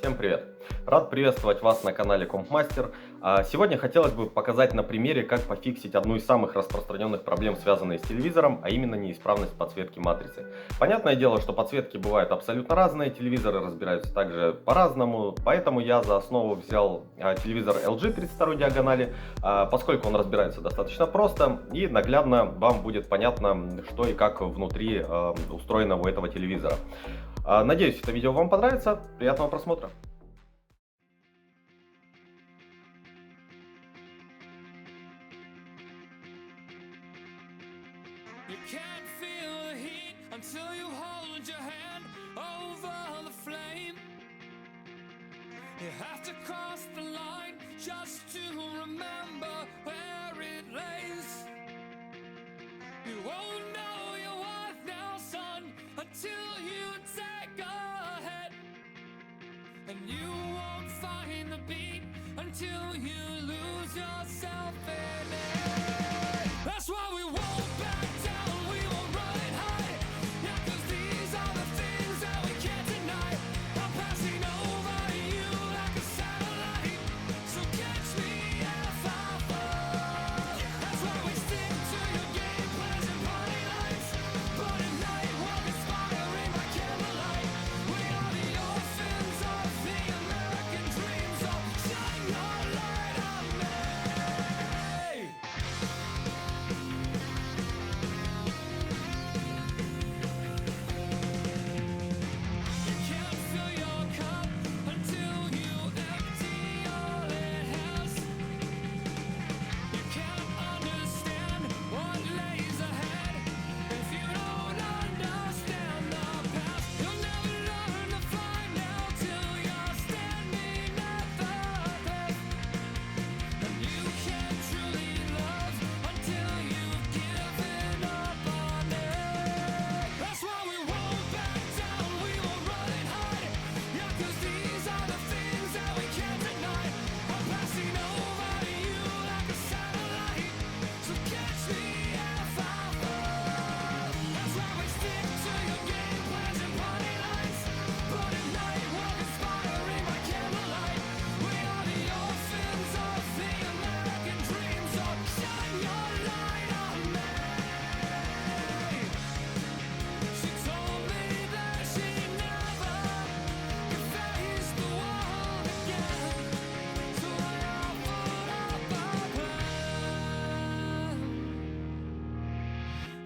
Всем привет! Рад приветствовать вас на канале Компмастер. Сегодня хотелось бы показать на примере, как пофиксить одну из самых распространенных проблем, связанных с телевизором, а именно неисправность подсветки матрицы. Понятное дело, что подсветки бывают абсолютно разные, телевизоры разбираются также по-разному, поэтому я за основу взял телевизор LG 32 диагонали, поскольку он разбирается достаточно просто и наглядно вам будет понятно, что и как внутри устроено у этого телевизора. Надеюсь, это видео вам понравится. Приятного просмотра! You can't feel the heat until you hold your hand over the flame. You have to cross the line just to remember where it lays. You won't know your worth now, son, until you take a hit. And you won't find the beat until you lose yourself in it. That's why we won't back down, we won't run high. Yeah, 'cause these are the things that we can't deny. I'm passing over you like a satellite, so catch me if I fall. That's why we stick to your game plans and party lights. But at night we're conspiring by candlelight. We are the orphans of the American dream, so shine your light on me. You can't fill your cup until you empty all it has. You can't understand what lays ahead if you don't understand the past. You'll never learn to fly now till you're standing at the death. And you can't truly love until you've given up on it. That's why we won't back down, we won't run and hide. Yeah, 'cause these are the things that we can't deny. I'm passing over you like a satellite, so catch me if I fall. That's why we stick to your game plans and party lights. But at night we're conspiring by candlelight. We are the orphans of the American dream, so shine your light on me. She told me that she never could face the world again, so I offered up a plan.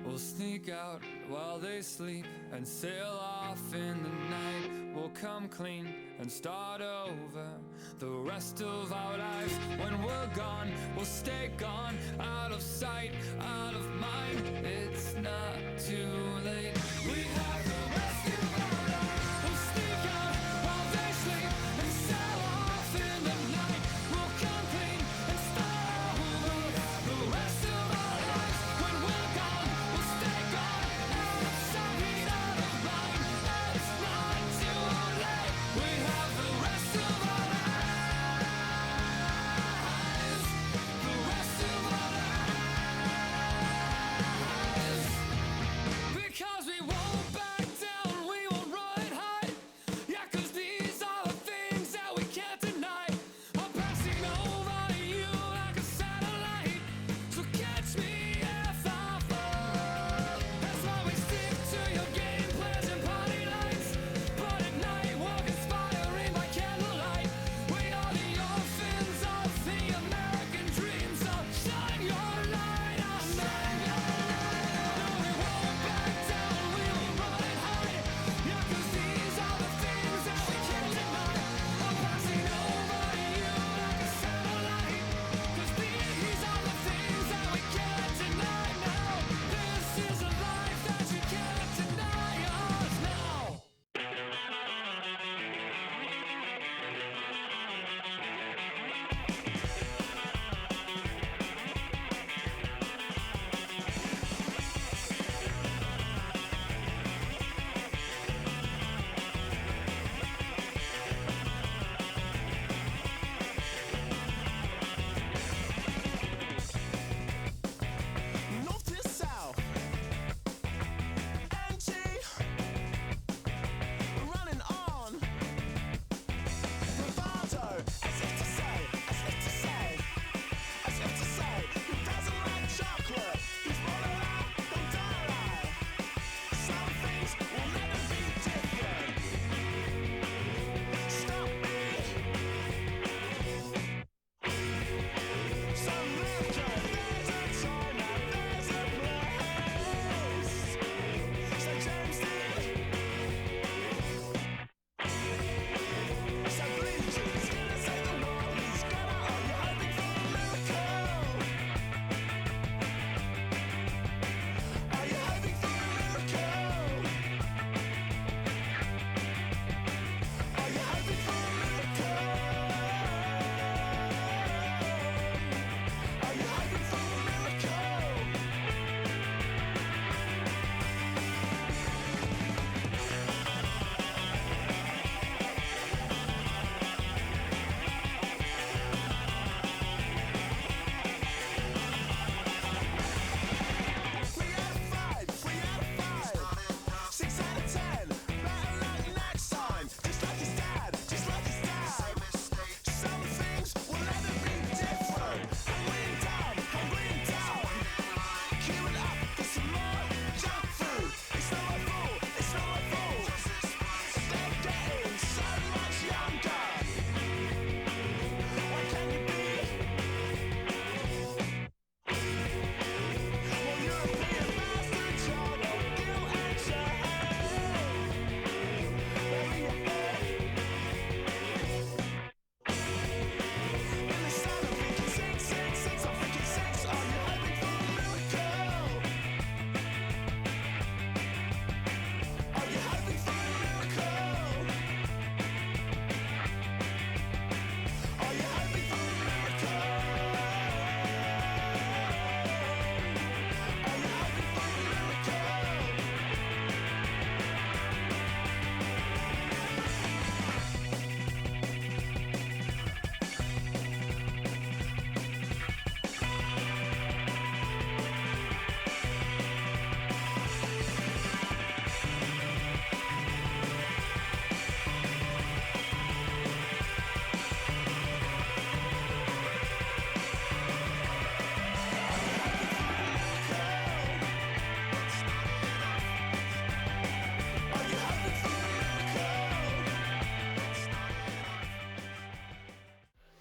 We'll sneak out while they sleep and sail off in the night. We'll come clean and start over the rest of our lives. When we're gone, we'll stay gone, out of sight, out of mind. It's not too late. We have the rest of our lives. We'll sneak out while they sleep and sail off in the night. We'll come clean and start over the rest of our lives. When we're gone, we'll stay gone, out of sight, out of mind. It's not too late. We have the rest of our lives. The rest of our lives. Because we won't back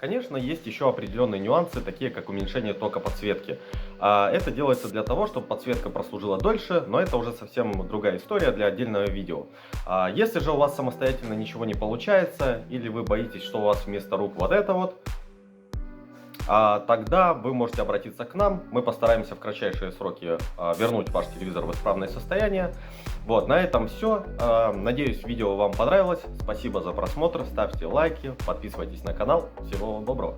Конечно, есть еще определенные нюансы, такие как уменьшение тока подсветки. Это делается для того, чтобы подсветка прослужила дольше, но это уже совсем другая история для отдельного видео. Если же у вас самостоятельно ничего не получается, или вы боитесь, что у вас вместо рук вот это вот, тогда вы можете обратиться к нам, мы постараемся в кратчайшие сроки вернуть ваш телевизор в исправное состояние. Вот, на этом все. Надеюсь, видео вам понравилось. Спасибо за просмотр, ставьте лайки, подписывайтесь на канал. Всего вам доброго.